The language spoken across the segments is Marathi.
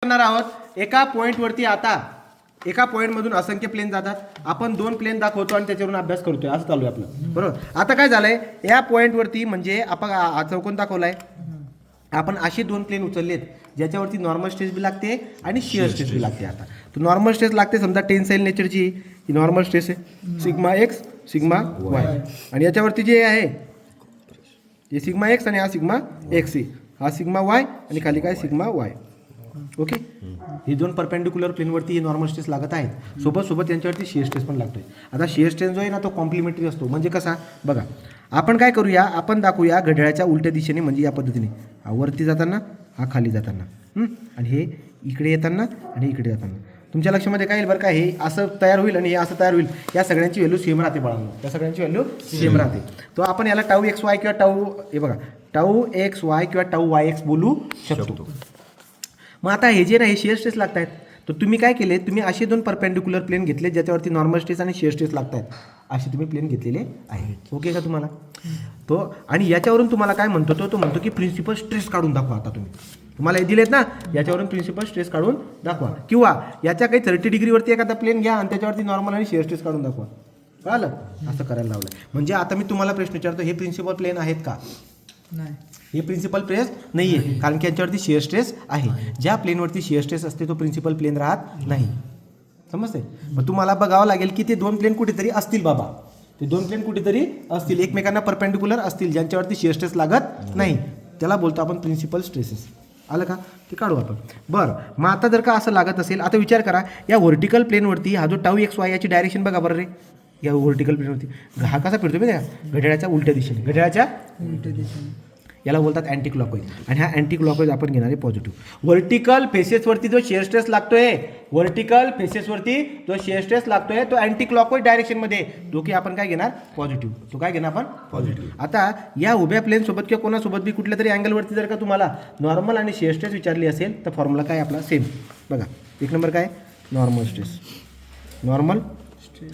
करणार आहोत एका पॉईंटवरती. आता एका पॉईंटमधून असंख्य प्लेन जातात, आपण 2 प्लेन दाखवतो आणि त्याच्यावरून अभ्यास करतोय, असं चालू आहे आपलं. बरोबर. आता काय झालंय, या पॉईंटवरती म्हणजे आपण चौकोन दाखवलाय, आपण असे 2 प्लेन उचललेत ज्याच्यावरती नॉर्मल स्ट्रेस बी लागते आणि शिअर स्ट्रेस बी लागते. आता तो नॉर्मल स्ट्रेस लागते, समजा टेन्साईल नेचरची ही नॉर्मल स्ट्रेस आहे, सिग्मा एक्स सिग्मा वाय, आणि याच्यावरती जे आहे हे सिग्मा एक्स आणि हा सिग्मा एक्स आहे, हा सिग्मा वाय आणि खाली काय सिग्मा वाय. ओके. ही 2 परपेंडिक्युलर प्लेनवरती हे नॉर्मल स्ट्रेस लागत आहेत, सोबत यांच्यावरती शिअर स्ट्रेस पण लागतोय. आता शिअर स्ट्रेस जो आहे ना तो कॉम्प्लिमेंटरी असतो. म्हणजे कसा बघा, आपण काय करूया, आपण दाखवूया घड्याळाच्या उलट्या दिशेने, म्हणजे या पद्धतीने, हा वरती जाताना हा खाली जाताना, आणि हे इकडे येताना आणि इकडे जाताना. तुमच्या लक्षामध्ये काय येईल बरं का, हे असं तयार होईल आणि हे असं तयार होईल. या सगळ्यांची व्हॅल्यू सेम राहते बाळांनो, त्या सगळ्यांची व्हॅल्यू सेम राहते. तो आपण याला टाऊ एक्स वाय किंवा टाऊ, हे बघा, टाऊ एक्स वाय किंवा टाऊ वाय एक्स बोलू शकतो. मग आता हे जे ना हे शिअर स्ट्रेस लागत आहेत, तर तुम्ही काय केले, तुम्ही असे 2 परपेंडिक्युलर प्लेन घेतले ज्याच्यावरती नॉर्मल स्ट्रेस आणि शिअर स्ट्रेस लागत आहेत, असे तुम्ही प्लेन घेतलेले आहेत. ओके का तुम्हाला तो. आणि याच्यावरून तुम्हाला काय म्हणतो तो म्हणतो की प्रिन्सिपल स्ट्रेस काढून दाखवा. आता तुम्हाला हे दिलेत ना, याच्यावरून प्रिन्सिपल स्ट्रेस काढून दाखवा, किंवा याच्या काही 30 डिग्रीवरती एखादा प्लेन घ्या आणि त्याच्यावरती नॉर्मल आणि शिअर स्ट्रेस काढून दाखवा. कळलं, असं करायला लावलं. म्हणजे आता मी तुम्हाला प्रश्न विचारतो, हे प्रिन्सिपल प्लेन आहेत का? नाही, हे प्रिन्सिपल प्लेन नाही आहे, कारण की यांच्यावरती शिअर स्ट्रेस आहे. ज्या प्लेनवरती शिअर स्ट्रेस असते तो प्रिन्सिपल प्लेन राहत नाही. समजते. मग तुम्हाला बघावं लागेल की ते 2 प्लेन कुठेतरी असतील बाबा, ते 2 प्लेन कुठेतरी असतील, एकमेकांना परपेंडिक्युलर असतील, ज्यांच्यावरती शिअर स्ट्रेस लागत नाही. त्याला बोलतो आपण प्रिन्सिपल स्ट्रेसेस. आलं का, ते काढू आपण. बरं, मग आता जर का असं लागत असेल, आता विचार करा, या व्हर्टिकल प्लेनवरती हा जो टाऊ एक्स वाय याची डायरेक्शन बघा बरं रे, या व्हर्टिकल प्लेनवरती हा कसा फिरतो माहिती आहे, घड्याळाच्या उलट्या दिशेने, घड्याळाच्या उलट्या दिशेने. याला बोलतात अँटी क्लॉकवाईज, आणि हा अँटी क्लॉकवाईज आपण घेणार आहे पॉझिटिव्ह. व्हर्टिकल फेसेसवरती जो शिअर स्ट्रेस लागतोय, व्हर्टिकल फेसेसवरती जो शिअर स्ट्रेस लागतोय तो अँटी क्लॉकवाईज डायरेक्शनमध्ये, जो की आपण काय घेणार पॉझिटिव्ह. तो काय घेणार आपण पॉझिटिव्ह. आता या उभ्या प्लेन सोबत किंवा कोणासोबत बी कुठल्या तरी अँगलवरती जर का तुम्हाला नॉर्मल आणि शिअर स्ट्रेस विचारली असेल, तर फॉर्म्युला काय आपला सेम. बघा, 1 नंबर काय, नॉर्मल स्ट्रेस. नॉर्मल स्ट्रेस,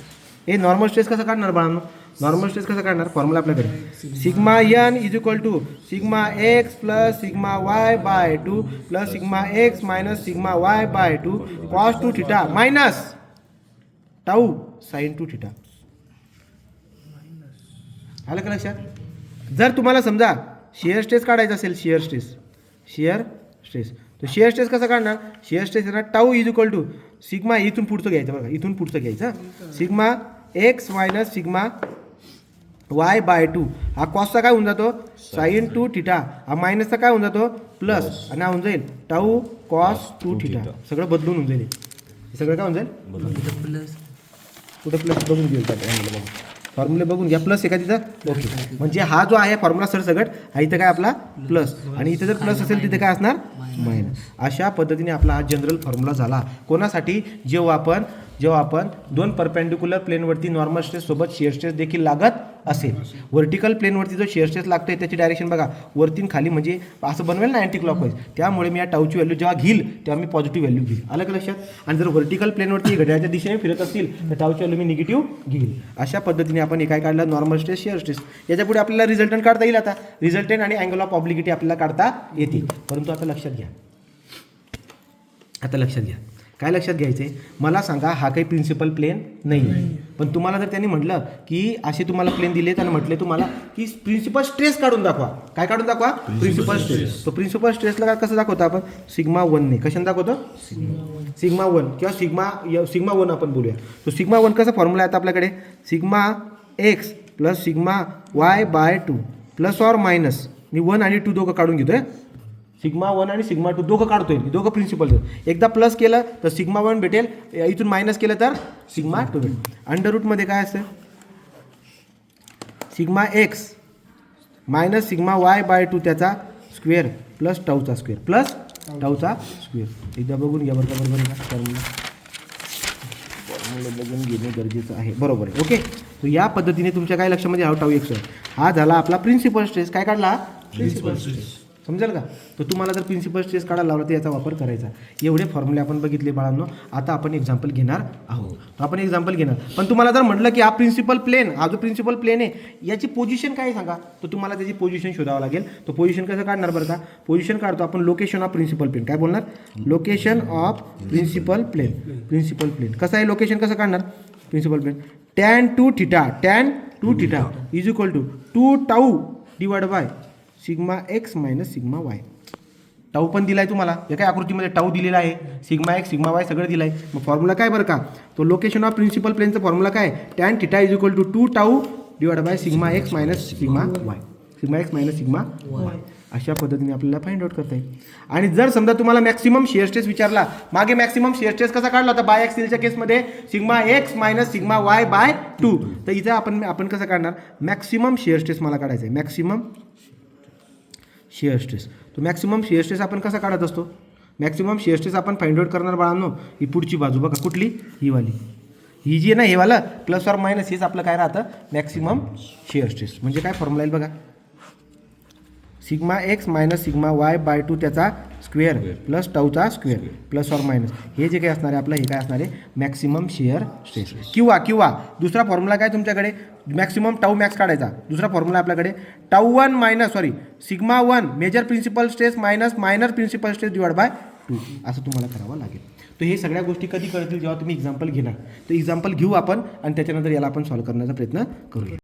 हे नॉर्मल स्ट्रेस कसं काढणार बाळांनो, नॉर्मल स्ट्रेस कसं काढणार, फॉर्म्युला आपल्याकडे sigma n is equal to sigma x plus sigma Y by 2 plus sigma x minus sigma Y by 2 cos 2 theta minus tau sine 2 theta. आलं का लक्षात. जर तुम्हाला समजा शिअर स्ट्रेस काढायचा असेल, शिअर स्ट्रेस, तर शिअर स्ट्रेस कसं काढणार, शिअर स्ट्रेस येणार tau is equal to sigma, इथून पुढचं घ्यायचं बघा, इथून पुढचं घ्यायचं, sigma x minus sigma Y by 2, हा कॉसचा काय होऊन जातो साइन 2 थिटा, हा मायनसचा काय होऊन जातो प्लस, आणि हा होऊन जाईल टाऊ कॉस 2 थिटा. सगळं बदलून होऊन जाईल, सगळं काय होऊन जाईल प्लस. कुठं प्लस बघून घेऊ, फॉर्म्युले बघून घ्या, प्लस एका तिथं. ओके, म्हणजे हा जो आहे फॉर्म्युला सरसकट, हा इथं काय आपला प्लस, आणि इथं जर प्लस असेल तिथे काय असणार मायनस. अशा पद्धतीने आपला हा जनरल फॉर्म्युला झाला. कोणासाठी, जेव्हा आपण 2 परपेंडिक्युलर प्लेनवरती नॉर्मल स्ट्रेस सोबत शिअर स्ट्रेस देखील लागत असेल. व्हर्टिकल प्लेनवरती जो शिअर स्ट्रेस लागतोय त्याची डायरेक्शन बघा वरती खाली, म्हणजे असं बनवेल ना अँटी क्लॉकवाईज, त्यामुळे मी या टाऊची व्हॅल्यू जेव्हा घेईल तेव्हा मी पॉझिटिव्ह व्हॅल्यू घेईल. आलं का लक्षात. आणि जर व्हर्टिकल प्लेनवरती घड्याळाच्या दिशेने फिरत असतील तर टाऊची व्हॅल्यू मी निगेटिव्ह घेईल. अशा पद्धतीने आपण हे काय काढलं, नॉर्मल स्ट्रेस, शिअर स्ट्रेस. याच्यापुढे आपल्याला रिझल्टंट काढता येईल. आता रिझल्टंट आणि अँगल ऑफ ऑब्लिगिटी आपल्याला काढता येते, परंतु आता लक्षात घ्या, काय लक्षात घ्यायचं आहे, मला सांगा हा काही प्रिन्सिपल प्लेन नाही, पण तुम्हाला जर त्यांनी म्हटलं की असे तुम्हाला प्लेन दिलेत आणि म्हटले तुम्हाला की प्रिन्सिपल स्ट्रेस काढून दाखवा, काय काढून दाखवा, प्रिन्सिपल स्ट्रेस. तो प्रिन्सिपल स्ट्रेसला कसं दाखवतो आपण, सिग्मा 1 ने. कशाने दाखवतो, सिग्मा 1 किंवा सिग्मा 1 आपण बोलूया. तो सिग्मा 1 कसा फॉर्म्युला आहे आपल्याकडे, sigma x plus sigma Y by 2 plus or minus, मी 1 आणि 2 दोघं काढून घेतोय, सिग्मा 1 आणि सिग्मा 2 दोघं काढतोय, दोघं प्रिन्सिपल. एकदा प्लस केलं तर सिग्मा 1 भेटेल, इथून मायनस केलं तर सिग्मा 2 भेटेल. अंडर रूटमध्ये काय असतं, sigma x minus sigma Y by 2 त्याचा स्क्वेअर प्लस टाऊचा स्क्वेअर प्लस टाऊचा स्क्वेअर. एकदा बघून घ्या बरं का, बरोबर आहे का, फॉर्म्युला बघून घेणे गरजेचं आहे. बरोबर आहे. ओके, तर या पद्धतीने तुमच्या काय लक्षामध्ये हा टाऊ एक्स हा झाला आपला प्रिन्सिपल स्ट्रेस. काय काढला, प्रिन्सिपल स्ट्रेस. समजेल का? तर तुम्हाला जर प्रिन्सिपल स्ट्रेस काढायला लावला तर याचा वापर करायचा. एवढे फॉर्म्युले आपण बघितले बाळांनो. आता आपण एक्झाम्पल घेणार आहोत. तर आपण एक्झाम्पल घेणार, पण तुम्हाला जर म्हटलं की हा प्रिन्सिपल प्लेन, हा जो प्रिन्सिपल प्लेन आहे याची पोझिशन काय सांगा, तर तुम्हाला त्याची पोझिशन शोधावं लागेल. तो पोझिशन कसं काढणार बरं का? पोझिशन काढतो आपण लोकेशन ऑफ प्रिन्सिपल प्लेन. काय बोलणार? Location of principal plane. Principal plane कसं आहे, लोकेशन कसं काढणार principal plane? tan 2 theta is equal to 2 tau divide by sigma x minus sigma y. Tau पण दिलाय तुम्हाला, एका आकृतीमध्ये टाऊ दिलेला आहे, सिग्मा एक्स सिग्मा वाय सगळं दिलं आहे. मग फॉर्म्युला काय बरं का? तो लोकेशन ऑफ प्रिन्सिपल प्लेनचा फॉर्म्युला काय? tan theta is equal to 2 tau divide by sigma x minus sigma y. Sigma x minus sigma y अशा पद्धतीने आपल्याला फाइंड आउट करता येईल. आणि जर समजा तुम्हाला मॅक्सिमम शिअर स्ट्रेस विचारला, मागे मॅक्सिमम शिअर स्ट्रेस कसा काढला होता बाय ॲक्सिलच्या केसमध्ये? Sigma x minus sigma Y by 2. तर इथे आपण कसं काढणार? मॅक्सिमम शिअर स्ट्रेस मला काढायचा आहे, मॅक्सिमम शिअर स्ट्रेस. तो मॅक्सिमम शिअर स्ट्रेस आपण कसा काढत असतो? मॅक्सिमम शिअर स्ट्रेस आपण फाइंड आउट करणार बाळांनो, ही पुढची बाजू बघा कुठली, ही वाली, ही जी आहे ना, हे वाला प्लस ऑर मायनस हेच आपलं काय राहतं मॅक्सिमम शिअर स्ट्रेस. म्हणजे काय फॉर्म्युला येईल बघा, sigma x minus sigma Y by 2 त्याचा स्क्वेअर प्लस टाऊचा स्क्वेअर प्लस ऑर मायनस, हे जे काही असणार आहे आपलं, हे काय असणार आहे मॅक्सिमम शिअर स्ट्रेस. किंवा दुसरा फॉर्म्युला काय तुमच्याकडे? मॅक्सिमम टाऊ मॅक्स काढायचा. दुसरा फॉर्म्युला आपल्याकडे tau 1 minus sigma 1 major principal stress minus minor principal stress divide by 2 असं तुम्हाला करावं लागेल. तर हे सगळ्या गोष्टी कधी कळतील? जेव्हा तुम्ही एक्झाम्पल घेणार. तर एक्झाम्पल घेऊ आपण आणि त्याच्यानंतर याला आपण सॉल्व्ह करण्याचा प्रयत्न करूया.